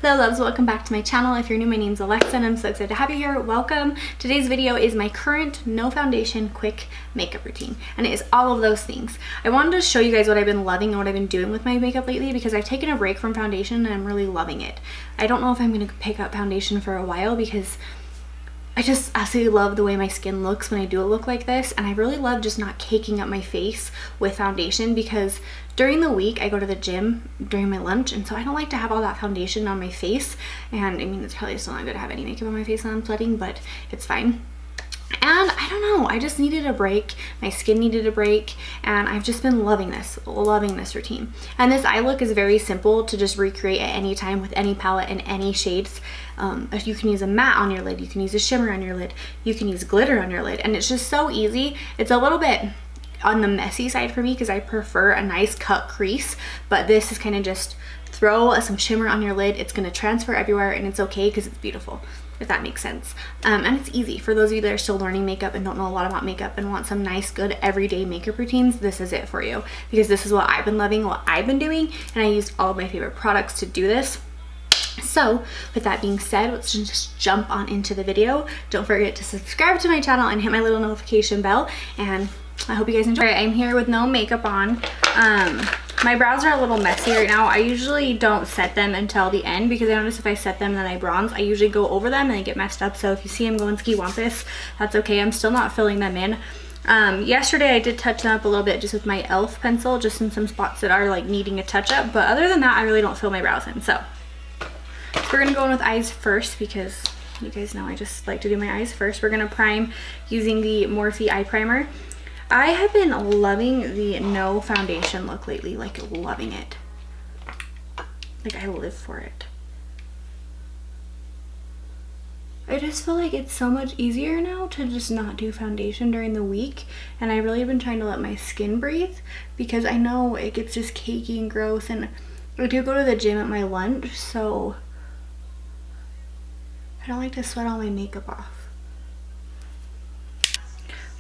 Hello loves, welcome back to my channel. If you're new, my name's Alexa and I'm so excited to have you here. Welcome. Today's video is my current no foundation quick makeup routine, and it is all of those things. I wanted to show you guys what I've been loving and what I've been doing with my makeup lately because I've taken a break from foundation and I'm really loving it. I don't know if I'm going to pick up foundation for a while because I just absolutely love the way my skin looks when I do a look like this, and I really love just not caking up my face with foundation because during the week I go to the gym during my lunch, and so I don't like to have all that foundation on my face. And I mean, it's probably still not good to have any makeup on my face when I'm sweating, but it's fine. And I don't know, I just needed a break. My skin needed a break, and I've just been loving this routine. And this eye look is very simple to just recreate at any time with any palette and any shades. You can use a matte on your lid, you can use a shimmer on your lid, you can use glitter on your lid, and it's just so easy. It's a little bit on the messy side for me because I prefer a nice cut crease, but this is kind of just throw some shimmer on your lid. It's going to transfer everywhere and it's okay because it's beautiful, if that makes sense. And it's easy. For those of you that are still learning makeup and don't know a lot about makeup and want some nice, good, everyday makeup routines, this is it for you because this is what I've been loving, what I've been doing, and I used all of my favorite products to do this. So with that being said, let's just jump on into the video. Don't forget to subscribe to my channel and hit my little notification bell, and I hope you guys enjoy. All right, I'm here with no makeup on. My brows are a little messy right now. I usually don't set them until the end because I notice if I set them and then I bronze, I usually go over them and they get messed up. So if you see I'm going ski wampus, that's okay. I'm still not filling them in. Yesterday I did touch them up a little bit just with my e.l.f. pencil, just in some spots that are like needing a touch up. But other than that, I really don't fill my brows in. So we're gonna go in with eyes first because you guys know I just like to do my eyes first. We're gonna prime using the Morphe Eye Primer. I have been loving the no foundation look lately, like loving it. Like I live for it. I just feel like it's so much easier now to just not do foundation during the week, and I really have been trying to let my skin breathe because I know it gets just cakey and gross, and I do go to the gym at my lunch, so I don't like to sweat all my makeup off.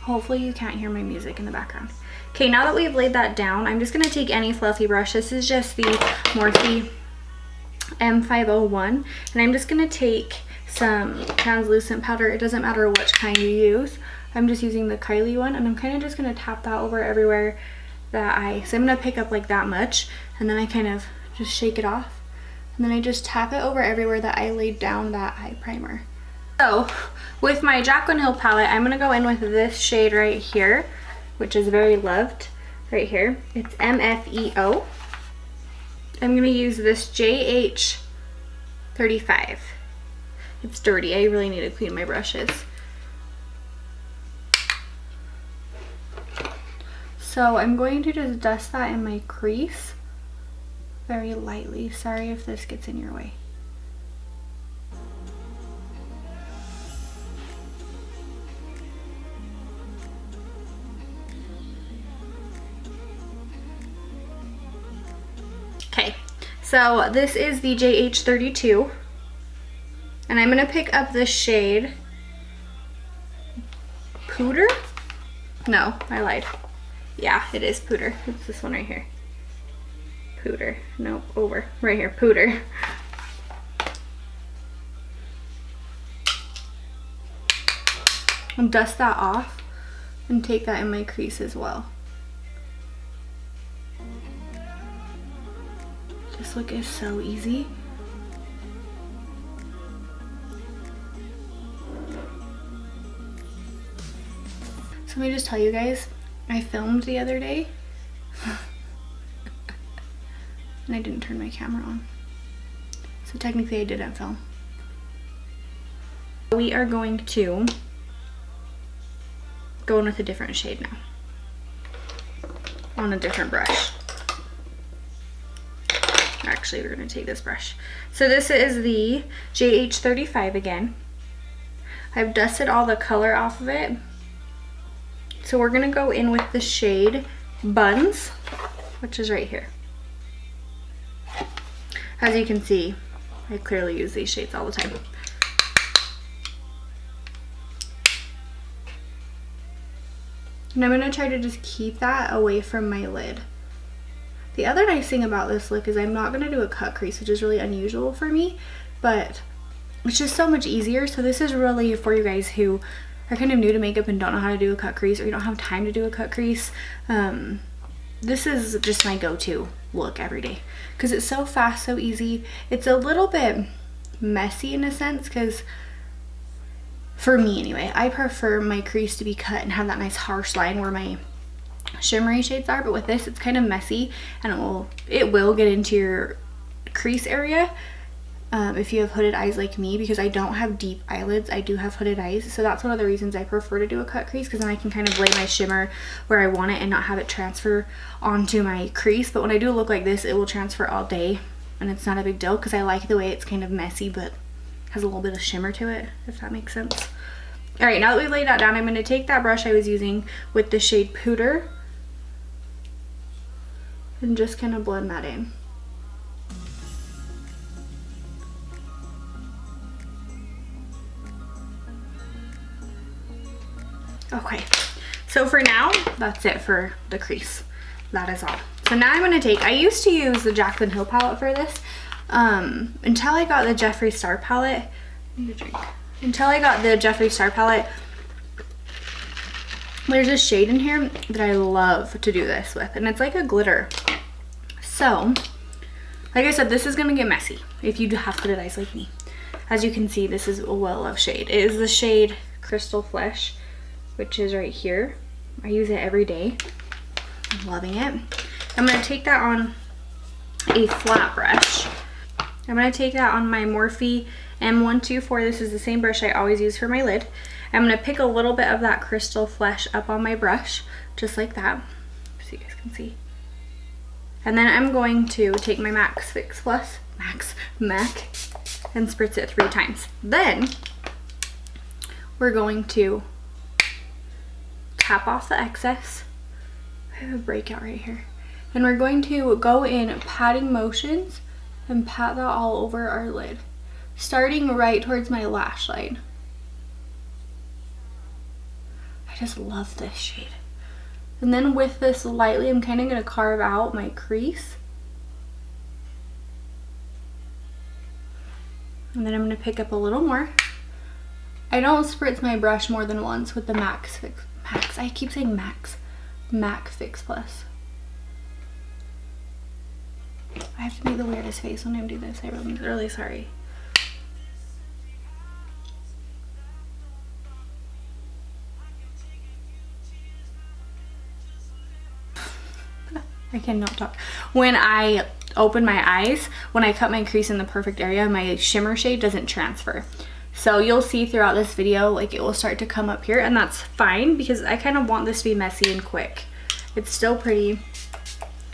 Hopefully you can't hear my music in the background. Okay, now that we've laid that down, I'm just going to take any fluffy brush. This is just the Morphe M501, and I'm just going to take some translucent powder. It doesn't matter which kind you use. I'm just using the Kylie one, and I'm kind of just going to tap that over everywhere that so I'm going to pick up like that much, and then I kind of just shake it off, and then I just tap it over everywhere that I laid down that eye primer. So with my Jaclyn Hill palette, I'm going to go in with this shade right here, which is very loved right here. It's MFEO. I'm going to use this JH35. It's dirty. I really need to clean my brushes. So I'm going to just dust that in my crease very lightly. Sorry if this gets in your way. Okay, so this is the JH32, and I'm going to pick up the shade Pooter? No, I lied. Yeah, it is Pooter. It's this one right here. Pooter. Nope, over. Right here, Pooter. And dust that off and take that in my crease as well. This look is so easy. So let me just tell you guys, I filmed the other day and I didn't turn my camera on. So technically I didn't film. We are going to go in with a different shade now on a different brush. Actually, we're going to take this brush. So this is the JH35 again. I've dusted all the color off of it. So we're going to go in with the shade Buns, which is right here. As you can see, I clearly use these shades all the time. And I'm going to try to just keep that away from my lid. The other nice thing about this look is I'm not going to do a cut crease, which is really unusual for me, but it's just so much easier. So this is really for you guys who are kind of new to makeup and don't know how to do a cut crease, or you don't have time to do a cut crease. This is just my go-to look every day because it's so fast, so easy. It's a little bit messy in a sense because, for me anyway, I prefer my crease to be cut and have that nice harsh line where my shimmery shades are, but with this it's kind of messy and it will get into your crease area if you have hooded eyes like me, because I don't have deep eyelids. I do have hooded eyes, so that's one of the reasons I prefer to do a cut crease, because then I can kind of lay my shimmer where I want it and not have it transfer onto my crease. But when I do a look like this, it will transfer all day and it's not a big deal because I like the way it's kind of messy but has a little bit of shimmer to it, if that makes sense. All right, now that we've laid that down, I'm going to take that brush I was using with the shade Puder and just kind of blend that in. Okay, so for now, that's it for the crease. That is all. So now I'm going to take, I used to use the Jaclyn Hill palette for this until I got the Jeffree Star palette. I need a drink. Until I got the Jeffree Star palette, there's a shade in here that I love to do this with, and it's like a glitter. So, like I said, this is going to get messy if you have hooded eyes like me. As you can see, this is a well-loved shade. It is the shade Crystal Flesh, which is right here. I use it every day. I'm loving it. I'm going to take that on a flat brush. I'm going to take that on my Morphe M124. This is the same brush I always use for my lid. I'm going to pick a little bit of that Crystal Flesh up on my brush, just like that, so you guys can see. And then I'm going to take my MAC Fix Plus, MAC, and spritz it 3 times. Then we're going to tap off the excess. I have a breakout right here. And we're going to go in patting motions and pat that all over our lid, starting right towards my lash line. I just love this shade. And then with this lightly, I'm kind of going to carve out my crease. And then I'm going to pick up a little more. I don't spritz my brush more than once with the MAC Fix Plus. I have to make the weirdest face when I do this. I'm really sorry. I cannot talk. When I open my eyes, when I cut my crease in the perfect area, my shimmer shade doesn't transfer. So you'll see throughout this video, like, it will start to come up here, and that's fine because I kind of want this to be messy and quick. It's still pretty.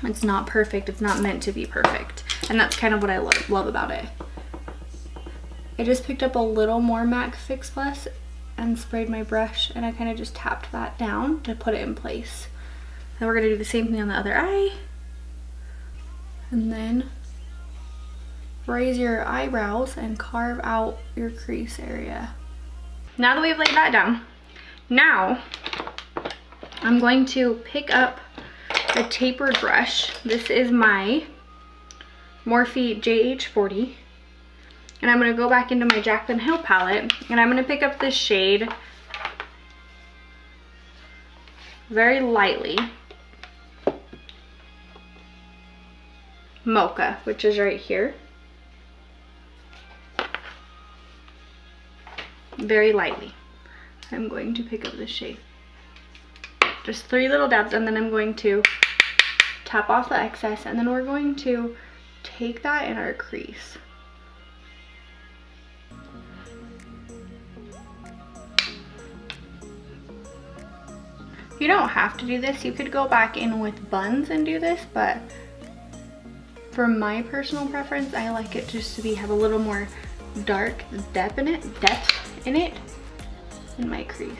It's not perfect. It's not meant to be perfect. And that's kind of what I love about it. I just picked up a little more MAC Fix Plus and sprayed my brush, and I kind of just tapped that down to put it in place. Then we're going to do the same thing on the other eye. And then raise your eyebrows and carve out your crease area. Now that we've laid that down, now I'm going to pick up a tapered brush. This is my Morphe JH40. And I'm going to go back into my Jaclyn Hill palette, and I'm going to pick up this shade very lightly. Mocha, which is right here. Very lightly. I'm going to pick up this shade. Just 3 little dabs, and then I'm going to tap off the excess, and then we're going to take that in our crease. You don't have to do this. You could go back in with buns and do this, but for my personal preference, I like it just to have a little more dark depth in it in my crease.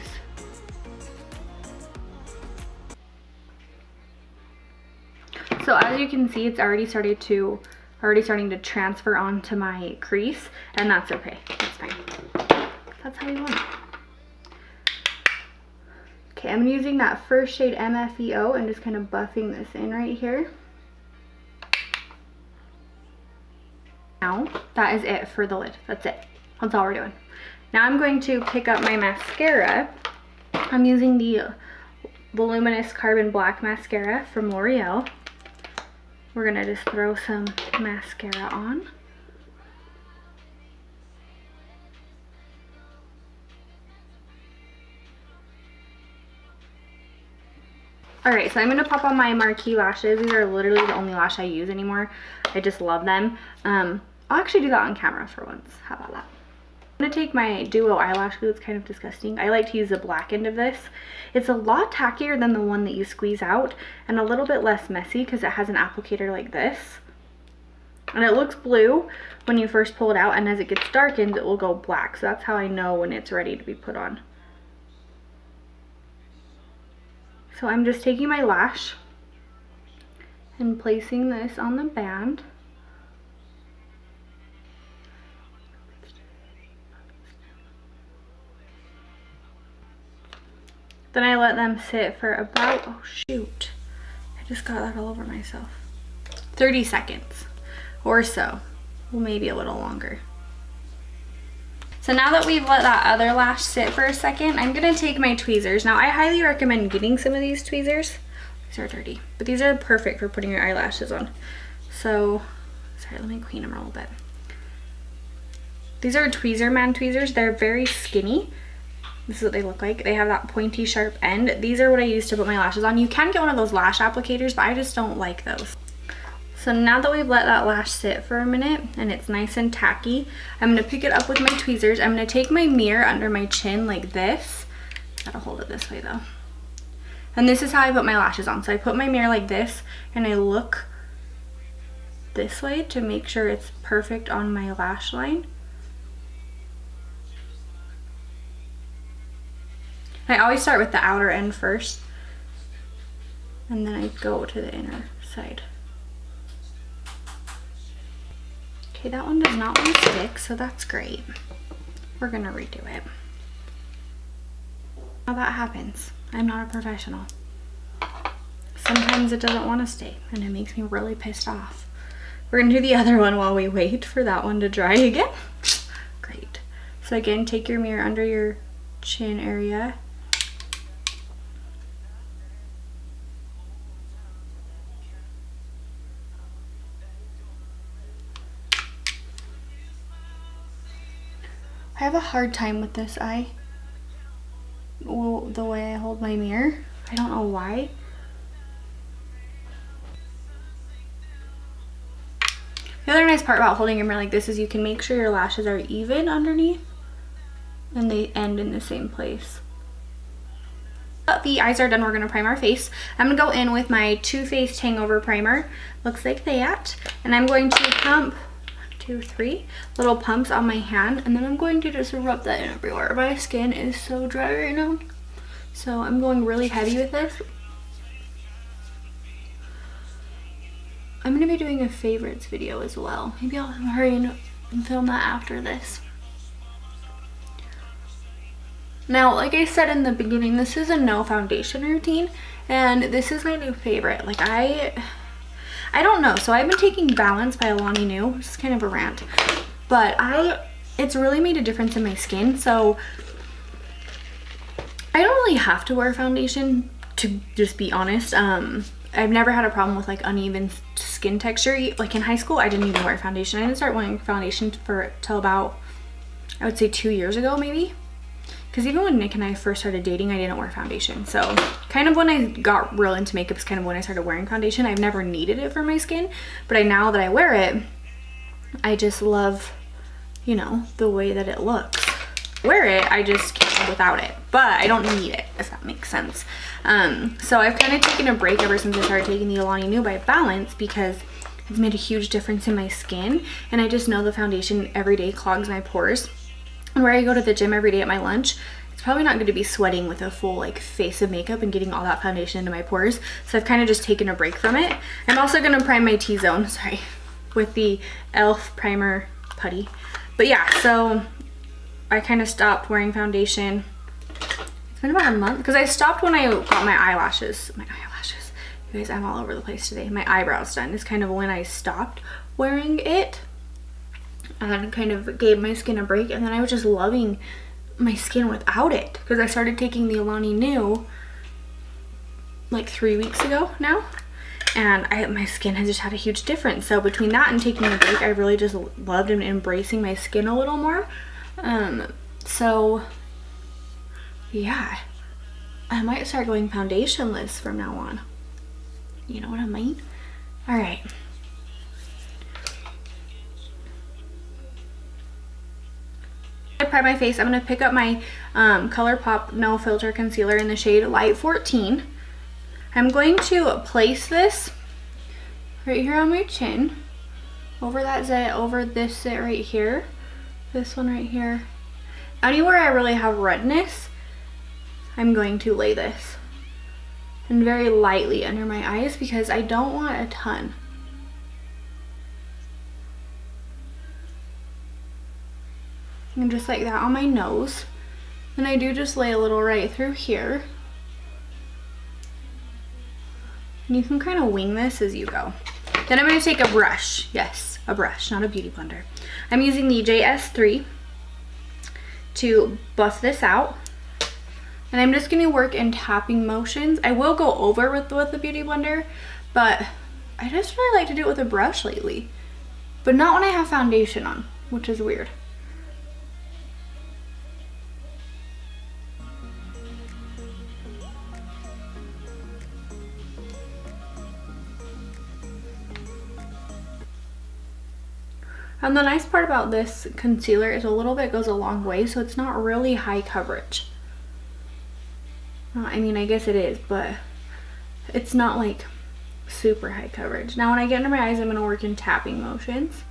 So as you can see, it's already starting to transfer onto my crease, and that's okay. That's fine. That's how we want it. Okay, I'm using that first shade MFEO and just kind of buffing this in right here. now that is it for the lid. That's it. That's all we're doing. Now I'm going to pick up my mascara. I'm using the Voluminous Carbon Black Mascara from L'Oreal. We're gonna just throw some mascara on. Alright, so I'm gonna pop on my Marquise lashes. These are literally the only lash I use anymore. I just love them. I'll actually do that on camera for once. How about that? I'm gonna take my Duo eyelash glue. It's kind of disgusting. I like to use the black end of this. It's a lot tackier than the one that you squeeze out and a little bit less messy because it has an applicator like this. And it looks blue when you first pull it out, and as it gets darkened, it will go black. So that's how I know when it's ready to be put on. So I'm just taking my lash and placing this on the band. Then I let them sit for about, oh shoot, I just got that all over myself, 30 seconds or so, well maybe a little longer. So now that we've let that other lash sit for a second, I'm gonna take my tweezers. Now I highly recommend getting some of these tweezers. These are dirty, but these are perfect for putting your eyelashes on. So, sorry, let me clean them a little bit. These are Tweezer Man tweezers. They're very skinny. This is what they look like. They have that pointy, sharp end. These are what I use to put my lashes on. You can get one of those lash applicators, but I just don't like those. So now that we've let that lash sit for a minute and it's nice and tacky, I'm gonna pick it up with my tweezers. I'm gonna take my mirror under my chin like this. Gotta hold it this way though. And this is how I put my lashes on. So I put my mirror like this and I look this way to make sure it's perfect on my lash line. I always start with the outer end first, and then I go to the inner side. Okay, that one does not want to stick, so that's great. We're gonna redo it. How that happens. I'm not a professional. Sometimes it doesn't want to stay, and it makes me really pissed off. We're gonna do the other one while we wait for that one to dry again. Great. So again, take your mirror under your chin area. I have a hard time with this eye, well, the way I hold my mirror. I don't know why. The other nice part about holding your mirror like this is you can make sure your lashes are even underneath and they end in the same place. The eyes are done. We're going to prime our face. I'm going to go in with my Too Faced Hangover primer. Looks like that. And I'm going to pump 2, 3 little pumps on my hand, and then I'm going to just rub that in everywhere. My skin is so dry right now, so I'm going really heavy with this. I'm going to be doing a favorites video as well. Maybe I'll hurry and film that after this. Now, like I said in the beginning, this is a no foundation routine, and this is my new favorite. Like I don't know. So I've been taking Balance by ALANINU, which is kind of a rant, but it's really made a difference in my skin. So I don't really have to wear foundation, to just be honest. I've never had a problem with like uneven skin texture. Like in high school, I didn't even wear foundation. I didn't start wearing foundation till about, I would say 2 years ago maybe. Because even when Nick and I first started dating, I didn't wear foundation. So kind of when I got real into makeup is kind of when I started wearing foundation. I've never needed it for my skin, but now that I wear it, I just love, you know, the way that it looks. Wear it, I just can't live without it, but I don't need it, if that makes sense. So I've kind of taken a break ever since I started taking the ALANINU by Balance, because it's made a huge difference in my skin, and I just know the foundation every day clogs my pores. And where I go to the gym every day at my lunch, it's probably not going to be sweating with a full like face of makeup and getting all that foundation into my pores. So I've kind of just taken a break from it. I'm also going to prime my T-zone, sorry, with the e.l.f. primer putty. But yeah, so I kind of stopped wearing foundation. It's been about a month, because I stopped when I got my eyelashes. You guys, I'm all over the place today. My eyebrows done is kind of when I stopped wearing it. and kind of gave my skin a break, and then I was just loving my skin without it because I started taking the ALANINU like 3 weeks ago now, and my skin has just had a huge difference. So between that and taking a break, I really just loved and embracing my skin a little more. So yeah, I might start going foundationless from now on. You know what I mean? All right. To prime my face, I'm going to pick up my Colourpop No Filter Concealer in the shade Light 14. I'm going to place this right here on my chin, over that zit, over this zit right here, this one right here. Anywhere I really have redness, I'm going to lay this. And very lightly under my eyes because I don't want a ton. And just like that on my nose. And I do just lay a little right through here. And you can kind of wing this as you go. Then I'm going to take a brush. Yes, a brush, not a beauty blender. I'm using the JS3 to buff this out. And I'm just going to work in tapping motions. I will go over with the beauty blender, but I just really like to do it with a brush lately. But not when I have foundation on, which is weird. And the nice part about this concealer is a little bit goes a long way, so it's not really high coverage. I mean, I guess it is, but it's not like super high coverage. Now when I get under my eyes, I'm going to work in tapping motions.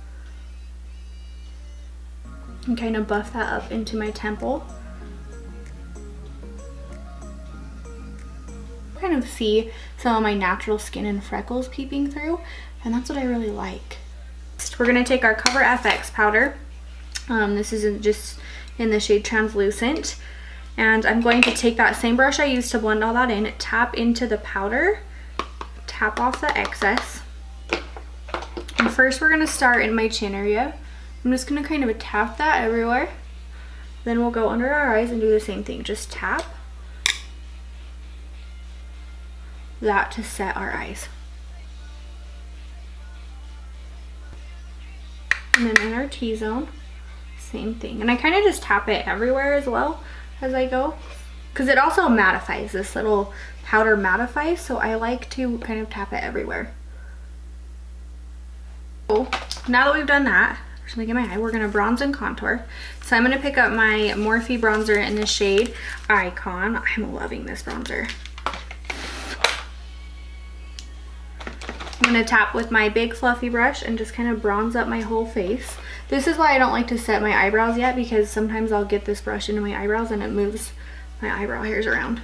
And kind of buff that up into my temple. Kind of see some of my natural skin and freckles peeping through, and that's what I really like. We're going to take our CoverFX powder. This is just in the shade Translucent. And I'm going to take that same brush I used to blend all that in, tap into the powder, tap off the excess. And first we're going to start in my chin area. I'm just going to kind of tap that everywhere. Then we'll go under our eyes and do the same thing. Just tap that to set our eyes. And then in our T-zone, same thing. And I kind of just tap it everywhere as well as I go, because it also mattifies. This little powder mattifies, so I like to kind of tap it everywhere. So now that we've done that, just making my eye, we're going to bronze and contour. So I'm going to pick up my Morphe bronzer in the shade Icon. I'm loving this bronzer. I'm going to tap with my big fluffy brush and just kind of bronze up my whole face. This is why I don't like to set my eyebrows yet, because sometimes I'll get this brush into my eyebrows and it moves my eyebrow hairs around.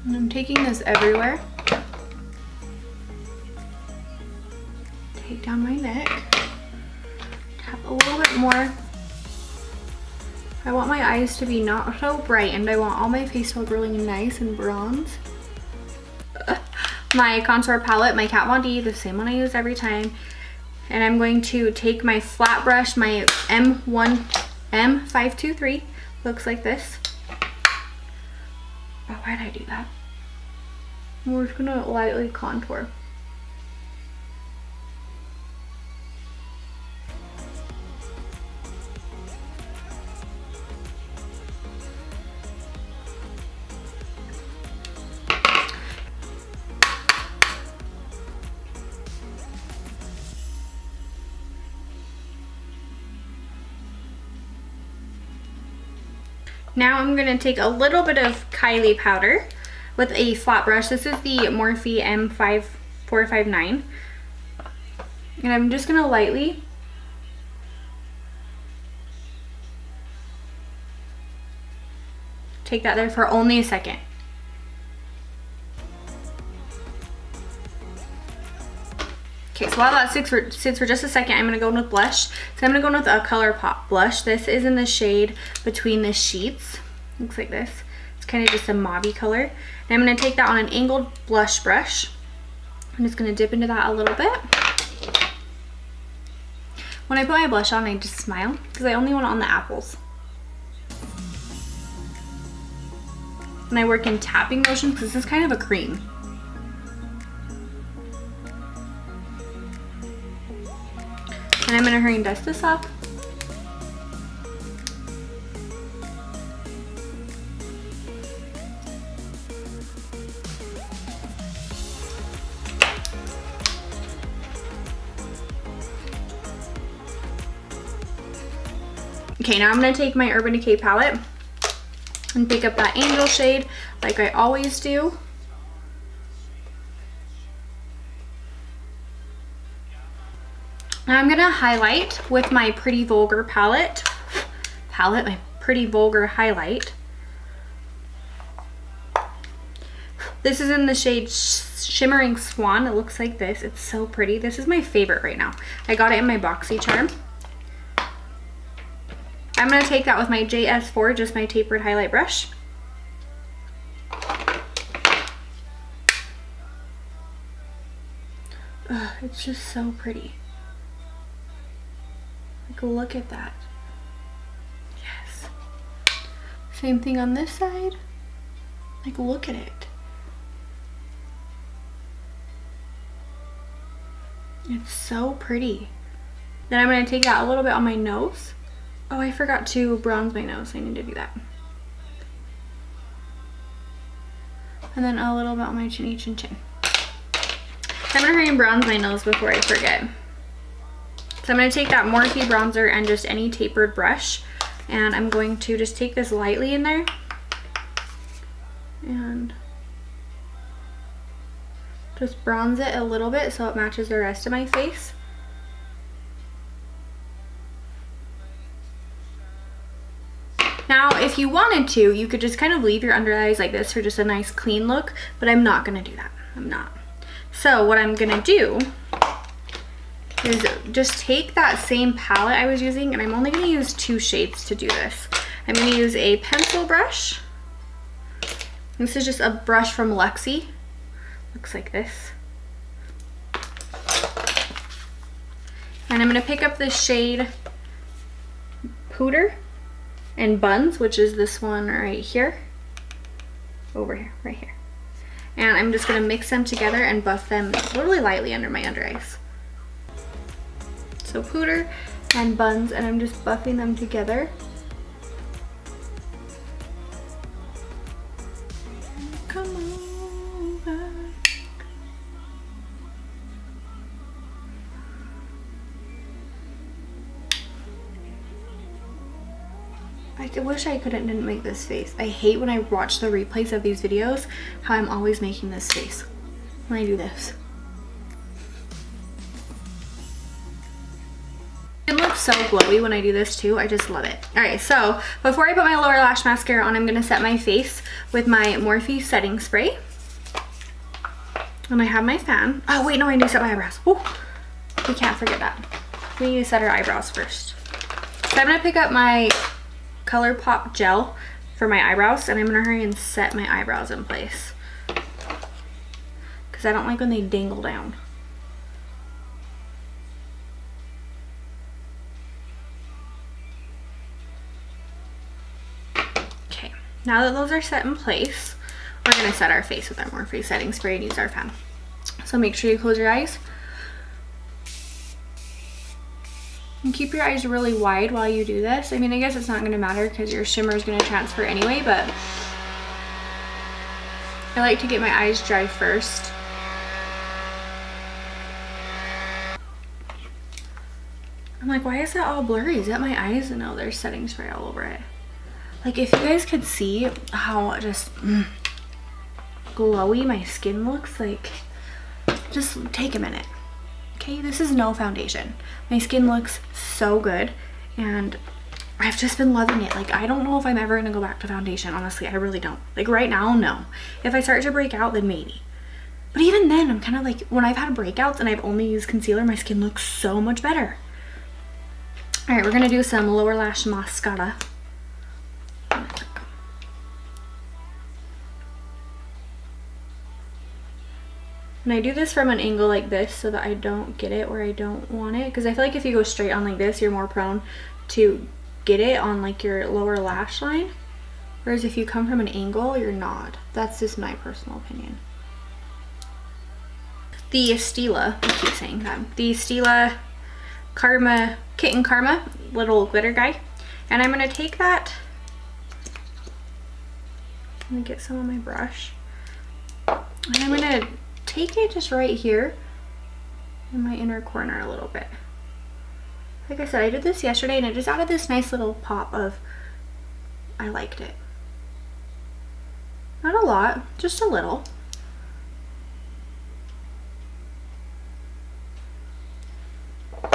And I'm taking this everywhere. Take down my neck. Tap a little bit more. I want my eyes to be not so bright, and I want all my face to look really nice and bronze. My contour palette, my Kat Von D, the same one I use every time. And I'm going to take my flat brush, my M523, looks like this. Oh, why did I do that? We're just gonna lightly contour. Now I'm going to take a little bit of Kylie powder with a flat brush. This is the Morphe M459. And I'm just going to lightly take that there for only a second. Okay, so while that sits for just a second, I'm going to go in with blush. So I'm going to go in with a Colourpop blush. This is in the shade Between the Sheets. Looks like this. It's kind of just a mauve color. And I'm going to take that on an angled blush brush. I'm just gonna dip into that a little bit. When I put my blush on, I just smile because I only want it on the apples. And I work in tapping motion because this is kind of a cream. And I'm gonna hurry and dust this off. Okay, now I'm gonna take my Urban Decay palette and pick up that Angel shade like I always do. Now I'm gonna highlight with my Pretty Vulgar my Pretty Vulgar highlight. This is in the shade Shimmering Swan. It looks like this. It's so pretty. This is my favorite right now. I got it in my BoxyCharm. I'm gonna take that with my JS4, just my tapered highlight brush. Ugh, it's just so pretty. Like, look at that. Yes. Same thing on this side. Like, look at it. It's so pretty. Then I'm gonna take that a little bit on my nose. Oh, I forgot to bronze my nose. I need to do that. And then a little bit on my chinny chin chin. I'm gonna hurry and bronze my nose before I forget. So I'm gonna take that Morphe bronzer and just any tapered brush, and I'm going to just take this lightly in there and just bronze it a little bit so it matches the rest of my face. Now, if you wanted to, you could just kind of leave your under eyes like this for just a nice clean look, but I'm not gonna do that. I'm not. So what I'm gonna do is just take that same palette I was using, and I'm only gonna use 2 shades to do this. I'm gonna use a pencil brush. This is just a brush from Luxie. Looks like this. And I'm gonna pick up the shade Pooter and Buns, which is this one right here, over here, right here. And I'm just gonna mix them together and buff them really lightly under my under eyes. So Pooter and Buns, and I'm just buffing them together. Come on back. I wish I didn't make this face. I hate when I watch the replays of these videos how I'm always making this face when I do this. It looks so glowy when I do this too. I just love it. Alright, so before I put my lower lash mascara on, I'm going to set my face with my Morphe setting spray. And I have my fan. Oh wait, no, I need to set my eyebrows. Ooh, we can't forget that. We need to set our eyebrows first. So I'm going to pick up my Colourpop gel for my eyebrows, and I'm going to hurry and set my eyebrows in place because I don't like when they dangle down. Okay, now that those are set in place, we're going to set our face with our Morphe setting spray and use our fan. So make sure you close your eyes. And keep your eyes really wide while you do this. I mean, I guess it's not going to matter because your shimmer is going to transfer anyway, but I like to get my eyes dry first. I'm like, why is that all blurry? Is that my eyes? No, there's setting spray all over it. Like, if you guys could see how just glowy my skin looks, like, just take a minute. Okay, this is no foundation. My skin looks so good and I've just been loving it. Like, I don't know if I'm ever gonna go back to foundation. Honestly, I really don't. Like, right now, no. If I start to break out, then maybe. But even then, I'm kind of like, when I've had breakouts and I've only used concealer, my skin looks so much better. All right, we're gonna do some lower lash mascara. And I do this from an angle like this so that I don't get it where I don't want it, because I feel like if you go straight on like this, you're more prone to get it on like your lower lash line, whereas if you come from an angle, you're not. That's just my personal opinion. The Stila, I keep saying that, the Stila Karma, Kitten Karma little glitter guy, and I'm gonna take that, I'm gonna get some on my brush, and I'm gonna take it just right here in my inner corner a little bit. Like I said, I did this yesterday and it just added this nice little pop of, I liked it. Not a lot, just a little. I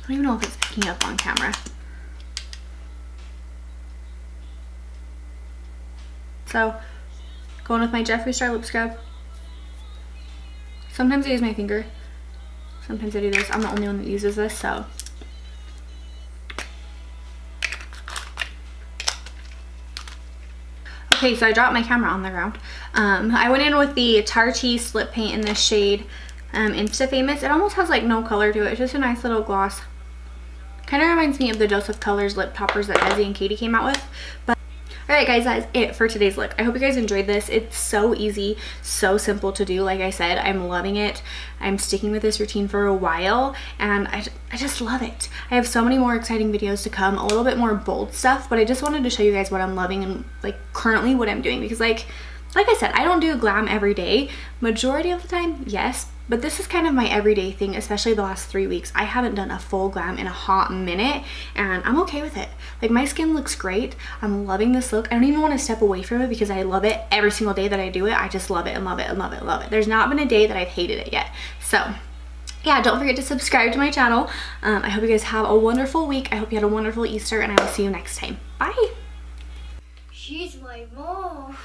don't even know if it's picking up on camera. So, going with my Jeffree Star lip scrub. Sometimes I use my finger. Sometimes I do this. I'm the only one that uses this, so. Okay, so I dropped my camera on the ground. I went in with the Tartiest lip paint in this shade Insta Famous. It almost has like no color to it. It's just a nice little gloss. Kind of reminds me of the Dose of Colors lip toppers that Desi and Katie came out with. But alright guys, that is it for today's look. I hope you guys enjoyed this. It's so easy, so simple to do. Like I said, I'm loving it. I'm sticking with this routine for a while and I just love it. I have so many more exciting videos to come, a little bit more bold stuff, but I just wanted to show you guys what I'm loving and like currently what I'm doing, because like I said, I don't do glam every day. Majority of the time, yes, but this is kind of my everyday thing, especially the last 3 weeks. I haven't done a full glam in a hot minute and I'm okay with it. Like my skin looks great. I'm loving this look. I don't even want to step away from it because I love it every single day that I do it. I just love it and love it and love it and love it. There's not been a day that I've hated it yet. So yeah, don't forget to subscribe to my channel. I hope you guys have a wonderful week. I hope you had a wonderful Easter and I will see you next time. Bye. She's my mom.